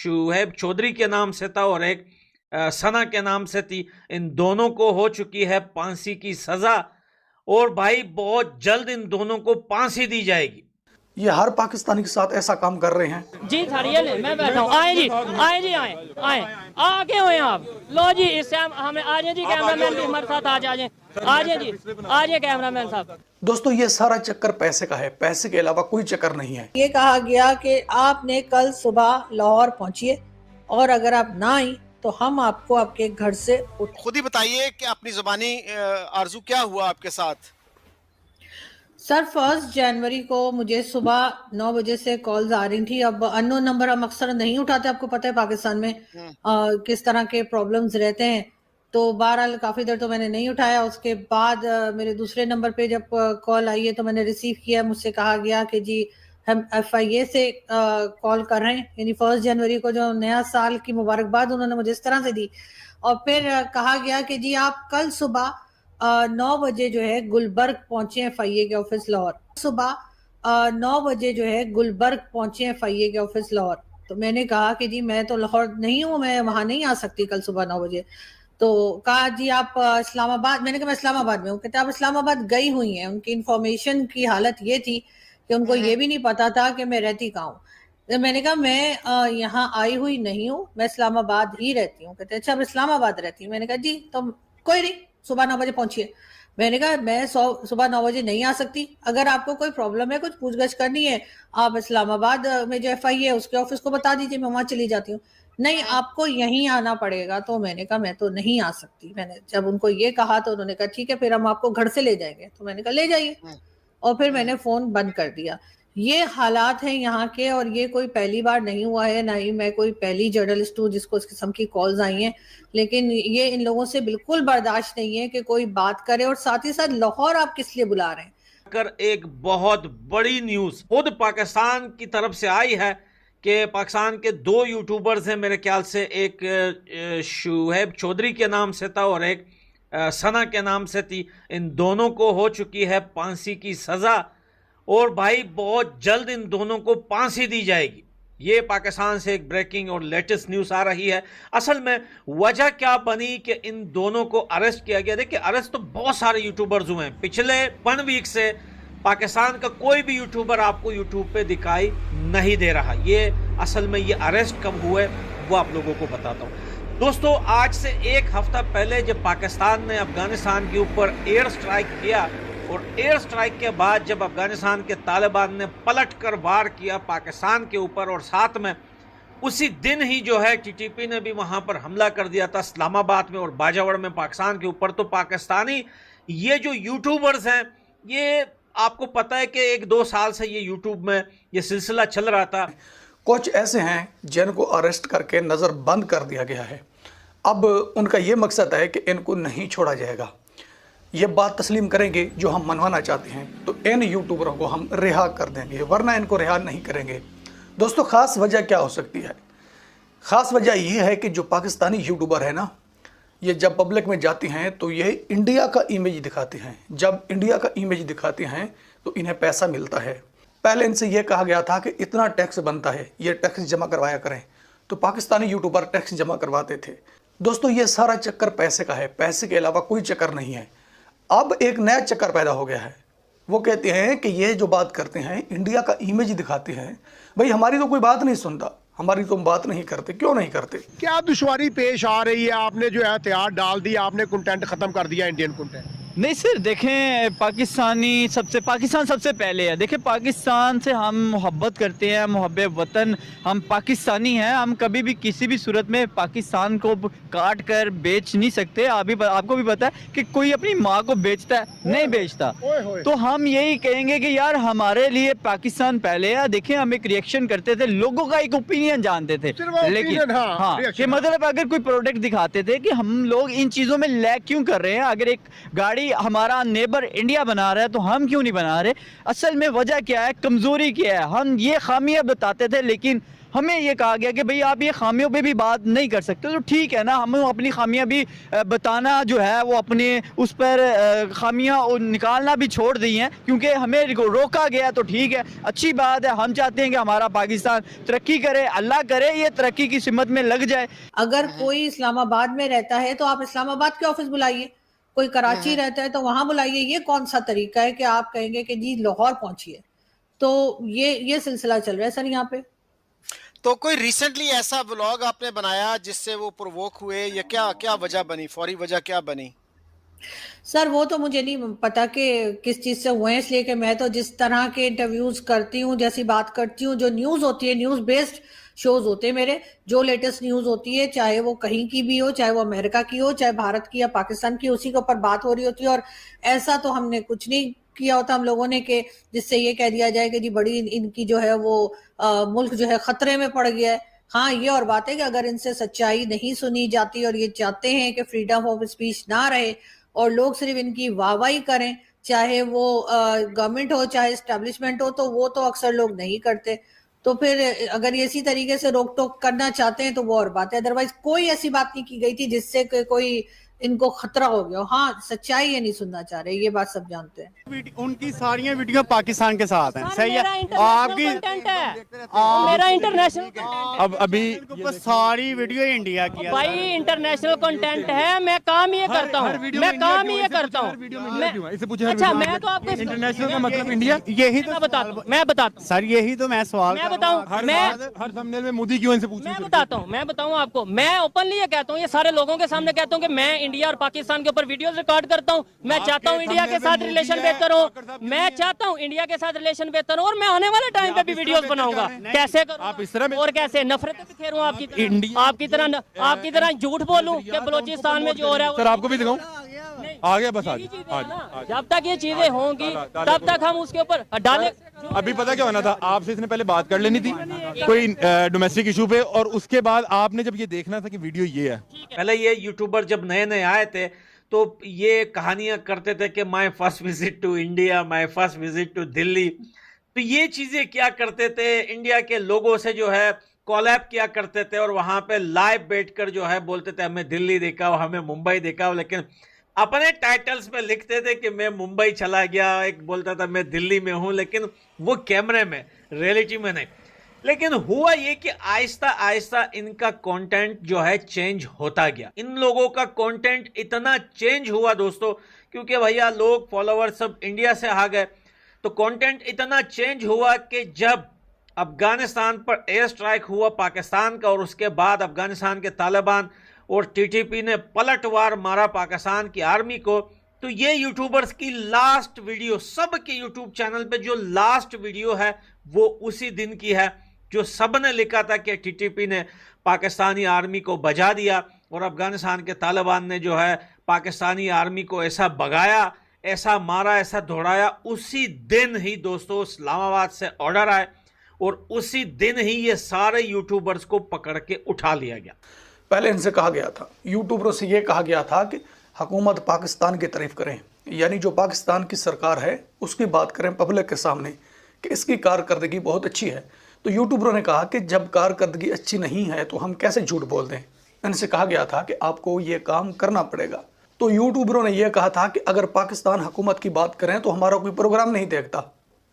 शुएब चौधरी के नाम से था और एक सना के नाम से थी। इन दोनों को हो चुकी है फांसी की सजा और भाई बहुत जल्द इन दोनों को फांसी दी जाएगी। ये हर पाकिस्तानी के साथ ऐसा काम कर रहे हैं। जी छड़िए ले, मैं बैठा हूँ। आए जी, आए जी, आए आगे हुए आप। लो जी, इस टाइम हमें आ जाए जी, कैमरामैन भी हमारे साथ आ जाए जी, आ जाए कैमरामैन साहब। दोस्तों ये सारा चक्कर पैसे का है, पैसे के अलावा कोई चक्कर नहीं है। ये कहा गया कि आपने कल सुबह लाहौर पहुंचिए और अगर आप ना आई तो हम आपको आपके घर से खुद ही बताइए कि अपनी जुबानी आरजू क्या हुआ आपके साथ। सर 1 जनवरी को मुझे सुबह 9 बजे से कॉल्स आ रही थी। अब अननोन नंबर हम अक्सर नहीं उठाते, आपको पता है पाकिस्तान में किस तरह के प्रॉब्लम्स रहते हैं। तो बहरहाल काफ़ी देर तो मैंने नहीं उठाया। उसके बाद मेरे दूसरे नंबर पे जब कॉल आई है तो मैंने रिसीव किया। मुझसे कहा गया कि जी हम FIA से कॉल कर रहे हैं, यानी 1 जनवरी को जो नया साल की मुबारकबाद उन्होंने मुझे इस तरह से दी। और फिर कहा गया कि जी आप कल सुबह 9 बजे जो है गुलबर्ग पहुंचे FIA के ऑफिस लाहौर। सुबह 9 बजे जो है गुलबर्ग पहुंचे FIA के ऑफिस लाहौर। तो मैंने कहा कि जी मैं तो लाहौर नहीं हूँ, मैं वहां नहीं आ सकती कल सुबह 9 बजे। तो कहा जी आप इस्लामाबाद। मैंने कहा मैं इस्लामाबाद में हूँ। कहते आप इस्लामाबाद गई हुई हैं। उनकी इंफॉर्मेशन की हालत ये थी कि उनको ये भी नहीं पता था कि मैं रहती कहाँ हूँ। तो मैंने कहा मैं यहाँ आई हुई नहीं हूँ, मैं इस्लामाबाद ही रहती हूँ। कहते अच्छा आप इस्लामाबाद रहती हूँ। मैंने कहा जी तो कोई नहीं, सुबह 9 बजे पहुंचिए। मैंने कहा मैं सुबह 9 बजे नहीं आ सकती। अगर आपको कोई प्रॉब्लम है, कुछ पूछगछ करनी है, आप इस्लामाबाद में जो FIA है उसके ऑफिस को बता दीजिए, मैं वहां चली जाती हूँ। नहीं आपको यहीं आना पड़ेगा। तो मैंने कहा मैं तो नहीं आ सकती। मैंने जब उनको ये कहा तो उन्होंने कहा ठीक है फिर हम आपको घर से ले जाएंगे। तो मैंने कहा ले जाइए, और फिर मैंने फोन बंद कर दिया। ये हालात हैं यहाँ के, और ये कोई पहली बार नहीं हुआ है, ना ही मैं कोई पहली जर्नलिस्ट हूँ जिसको इस किस्म की कॉल्स आई हैं। लेकिन ये इन लोगों से बिल्कुल बर्दाश्त नहीं है कि कोई बात करे। और साथ ही साथ लाहौर आप किस लिए बुला रहे हैं। कर एक बहुत बड़ी न्यूज खुद पाकिस्तान की तरफ से आई है कि पाकिस्तान के 2 यूट्यूबर्स हैं, मेरे ख्याल से एक शुएब चौधरी के नाम से था और एक सना के नाम से थी। इन दोनों को हो चुकी है फांसी की सजा और भाई बहुत जल्द इन दोनों को फांसी दी जाएगी। ये पाकिस्तान से एक ब्रेकिंग और लेटेस्ट न्यूज़ आ रही है। असल में वजह क्या बनी कि इन दोनों को अरेस्ट किया गया। देखिए अरेस्ट तो बहुत सारे यूट्यूबर्स हुए हैं पिछले 1 वीक से। पाकिस्तान का कोई भी यूट्यूबर आपको यूट्यूब पे दिखाई नहीं दे रहा। ये असल में ये अरेस्ट कब हुए वो आप लोगों को बताता हूँ। दोस्तों आज से 1 हफ्ता पहले जब पाकिस्तान ने अफगानिस्तान के ऊपर एयर स्ट्राइक किया और एयर स्ट्राइक के बाद जब अफगानिस्तान के तालिबान ने पलट कर वार किया पाकिस्तान के ऊपर, और साथ में उसी दिन ही जो है TTP ने भी वहां पर हमला कर दिया था इस्लामाबाद में और बाजावर में पाकिस्तान के ऊपर। तो पाकिस्तानी ये जो यूट्यूबर्स हैं, ये आपको पता है कि 1-2 साल से ये यूट्यूब में ये सिलसिला चल रहा था। कुछ ऐसे हैं जिनको अरेस्ट करके नज़र बंद कर दिया गया है। अब उनका ये मकसद है कि इनको नहीं छोड़ा जाएगा। ये बात तस्लीम करेंगे जो हम मनवाना चाहते हैं तो इन यूट्यूबरों को हम रिहा कर देंगे, वरना इनको रिहा नहीं करेंगे। दोस्तों ख़ास वजह क्या हो सकती है? ख़ास वजह ये है कि जो पाकिस्तानी यूट्यूबर है ना, ये जब पब्लिक में जाती हैं तो ये इंडिया का इमेज दिखाते हैं। जब इंडिया का इमेज दिखाते हैं तो इन्हें पैसा मिलता है। पहले इनसे ये कहा गया था कि इतना टैक्स बनता है, ये टैक्स जमा करवाया करें। तो पाकिस्तानी यूट्यूबर टैक्स जमा करवाते थे। दोस्तों ये सारा चक्कर पैसे का है, पैसे के अलावा कोई चक्कर नहीं है। अब एक नया चक्कर पैदा हो गया है। वो कहते हैं कि ये जो बात करते हैं इंडिया का इमेज दिखाते हैं। भाई हमारी तो कोई बात नहीं सुनता, हमारी तो बात नहीं करते। क्यों नहीं करते? क्या दुश्वारी पेश आ रही है? आपने जो है हथियार डाल दिया, आपने कंटेंट खत्म कर दिया, इंडियन कंटेंट। नहीं सर देखें, पाकिस्तान सबसे पहले है। देखें पाकिस्तान से हम मोहब्बत करते हैं, मोहब्बत वतन, हम पाकिस्तानी हैं। हम कभी भी किसी भी सूरत में पाकिस्तान को काट कर बेच नहीं सकते। आपको भी पता है कि कोई अपनी माँ को बेचता है? नहीं बेचता। तो हम यही कहेंगे कि यार हमारे लिए पाकिस्तान पहले है। देखें हम एक रिएक्शन करते थे, लोगों का एक ओपिनियन जानते थे, लेकिन हाँ कि मतलब अगर कोई प्रोडक्ट दिखाते थे कि हम लोग इन चीज़ों में लैग क्यों कर रहे हैं। अगर एक गाड़ी हमारा नेबर इंडिया बना रहा है तो हम क्यों नहीं बना रहे? असल में वजह क्या है, कमजोरी क्या है, हम ये खामियां बताते थे। लेकिन हमें ये कहा गया कि भाई आप ये खामियों पे भी बात नहीं कर सकते, तो ठीक है ना, हमें अपनी खामियां भी बताना जो है वो अपने उस पर खामियां निकालना भी छोड़ दी हैं, क्योंकि हमें रोका गया तो ठीक है, अच्छी बात है। हम चाहते हैं कि हमारा पाकिस्तान तरक्की करे, अल्लाह करे ये तरक्की की सिमत में लग जाए। अगर कोई इस्लामाबाद में रहता है तो आप इस्लामाबाद के ऑफिस बुलाइए, कोई कराची रहता है तो वहां बुलाइए। ये कौन सा तरीका है कि आप कहेंगे कि जी लाहौर पहुंचिए? तो ये सिलसिला चल रहा है सर यहाँ पे। तो कोई रिसेंटली ऐसा व्लॉग आपने बनाया जिससे वो प्रोवोक हुए, या क्या वजह बनी, फौरी वजह क्या बनी? सर वो तो मुझे नहीं पता कि किस चीज से हुए हैं, इसलिए कि मैं तो जिस तरह के इंटरव्यूज करती हूँ, जैसी बात करती हूँ, जो न्यूज होती है, न्यूज बेस्ड शोज होते हैं मेरे, जो लेटेस्ट न्यूज होती है, चाहे वो कहीं की भी हो, चाहे वो अमेरिका की हो, चाहे भारत की या पाकिस्तान की, उसी के ऊपर बात हो रही होती है। और ऐसा तो हमने कुछ नहीं किया होता हम लोगों ने कि जिससे ये कह दिया जाए कि जी बड़ी इनकी जो है वो मुल्क जो है खतरे में पड़ गया है। हाँ, ये और बात है कि अगर इनसे सच्चाई नहीं सुनी जाती और ये चाहते हैं कि फ्रीडम ऑफ स्पीच ना रहे और लोग सिर्फ इनकी वाहवाही करें, चाहे वो गवर्नमेंट हो चाहे एस्टेब्लिशमेंट हो, तो वो तो अक्सर लोग नहीं करते। तो फिर अगर ये इसी तरीके से रोक टोक करना चाहते हैं तो वो और बात है, अदरवाइज कोई ऐसी बात नहीं की गई थी जिससे कोई इनको खतरा हो गया। हाँ, सच्चाई ये नहीं सुनना चाह रहे, ये बात सब जानते हैं। उनकी सारी वीडियो पाकिस्तान के साथ हैं, सही है। आपकी मेरा इंटरनेशनल अब अभी सारी वीडियो इंडिया की है भाई, इंटरनेशनल कंटेंट है। मैं काम ये करता हूँ, मैं काम ये करता हूँ। अच्छा, मैं तो आपको इंटरनेशनल का मतलब इंडिया, यही तो मैं बताता हूँ सर, यही तो मैं सवाल मैं बताऊँ, मैं हर थंबनेल में मोदी क्यों इनसे पूछ? मैं बताऊँ आपको, मैं ओपनली ये कहता हूँ, ये सारे लोगों के सामने कहता हूँ कि मैं इंडिया और पाकिस्तान के ऊपर वीडियोस रिकॉर्ड करता हूँ। मैं चाहता हूँ इंडिया के साथ रिलेशन बेहतर हो, मैं चाहता हूँ इंडिया के साथ रिलेशन बेहतर हो, और मैं आने वाले टाइम पे भी वीडियोस बनाऊंगा। कैसे करूँ आप इस तरह और कैसे नफरत बिखेरूं आपकी तरह झूठ बोलूं कि बलोचिस्तान में जो हो रहा है? सर आपको भी दिखाऊं? आ गया बस आज जब तक ये चीजें होंगी तब तक हम उसके ऊपर डाले। अभी पता क्या होना था, आपसे इसने पहले बात कर लेनी थी कोई डोमेस्टिक इशू पे, और उसके बाद आपने जब ये देखना था कि वीडियो ये है। पहले ये यूट्यूबर जब नए नए आए थे तो ये कहानियां करते थे कि my first visit to India, my first visit to Delhi. तो ये चीजें क्या करते थे, इंडिया के लोगों से जो है कॉलैब किया करते थे और वहां पे लाइव बैठकर जो है बोलते थे हमें दिल्ली देखा हो, हमें मुंबई देखा हो, लेकिन अपने टाइटल्स में लिखते थे कि मैं मुंबई चला गया, एक बोलता था मैं दिल्ली में हूं, लेकिन वो कैमरे में, रियलिटी में नहीं। लेकिन हुआ ये कि आहिस्ता आहिस्ता इनका कंटेंट जो है चेंज होता गया। इन लोगों का कंटेंट इतना चेंज हुआ दोस्तों, क्योंकि भैया लोग फॉलोअर सब इंडिया से आ गए, तो कंटेंट इतना चेंज हुआ कि जब अफगानिस्तान पर एयर स्ट्राइक हुआ पाकिस्तान का, और उसके बाद अफगानिस्तान के तालिबान और टीटीपी ने पलटवार मारा पाकिस्तान की आर्मी को, तो ये यूट्यूबर्स की लास्ट वीडियो, सबके यूट्यूब चैनल पे जो लास्ट वीडियो है वो उसी दिन की है, जो सब ने लिखा था कि टीटीपी ने पाकिस्तानी आर्मी को बजा दिया और अफगानिस्तान के तालिबान ने जो है पाकिस्तानी आर्मी को ऐसा भगाया, ऐसा मारा, ऐसा दौड़ाया। उसी दिन ही दोस्तों इस्लामाबाद से ऑर्डर आए और उसी दिन ही ये सारे यूट्यूबर्स को पकड़ के उठा लिया गया। पहले इनसे कहा गया था, यूट्यूबरों से ये कहा गया था कि हुकूमत पाकिस्तान की तारीफ करें, यानी जो पाकिस्तान की सरकार है उसकी बात करें पब्लिक के सामने कि इसकी कारकर्दगी बहुत अच्छी है। तो यूट्यूबरों ने कहा कि जब कारकर्दगी अच्छी नहीं है तो हम कैसे झूठ बोल दें। इनसे कहा गया था कि आपको ये काम करना पड़ेगा। तो यूट्यूबरों ने यह कहा था कि अगर पाकिस्तान हुकूमत की बात करें तो हमारा कोई प्रोग्राम नहीं देखता,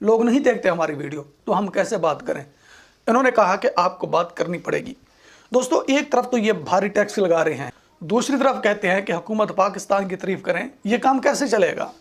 लोग नहीं देखते हमारी वीडियो, तो हम कैसे बात करें। इन्होंने कहा कि आपको बात करनी पड़ेगी। दोस्तों, एक तरफ तो ये भारी टैक्स लगा रहे हैं, दूसरी तरफ कहते हैं कि हुकूमत पाकिस्तान की तारीफ करें। ये काम कैसे चलेगा?